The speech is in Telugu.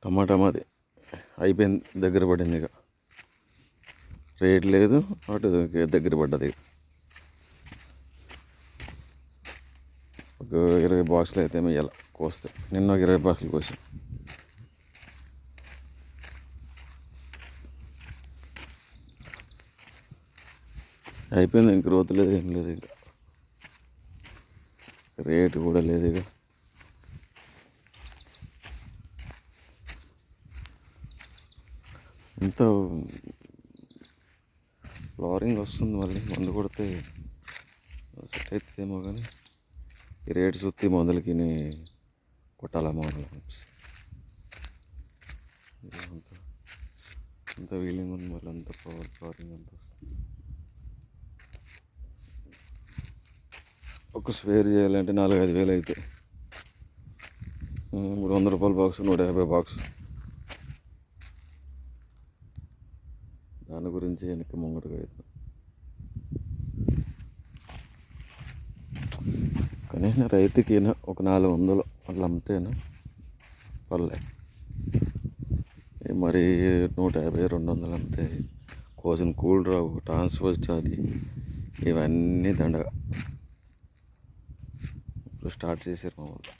టమాటా మాది అయిపోయింది, దగ్గర పడింది. ఇక రేట్ లేదు, అటు దగ్గర పడ్డది. ఒక 20 బాక్సులు అయితే ఇవాళ కోస్తే, నిన్న ఒక 20 బాక్సులు కోసాం. అయిపోయింది, ఇంక గ్రోత్ లేదు, ఏం లేదు. ఇక రేటు కూడా లేదు. ఇక ఇంత ఫ్లవరింగ్ వస్తుంది, మళ్ళీ మందు కొడితే సెట్ అవుతుందేమో. కానీ ఈ రేటు చూస్తే మందులకి కొట్టాలా మందులు అనిపిస్తుంది. అంత వీలింగ్ ఉంది, మళ్ళీ అంత ఫ్లవరింగ్ అంత వస్తుంది. ఒక స్పేర్ చేయాలంటే 4-5 వేలు అవుతాయి. 300 రూపాయల బాక్స్, 150 బాక్స్. దాని గురించి వెనక్కి ముంగడుగా అవుతుంది. కానీ రైతుకి ఒక 400 అట్లా అమ్మితేనా పర్లే. మరి 150-200 అమ్మితే కోసం కూల్ రావు, ట్రాన్స్పోర్ట్ ఛార్జ్, ఇవన్నీ దండగా. ఇప్పుడు స్టార్ట్ చేశారు మా వాళ్ళు.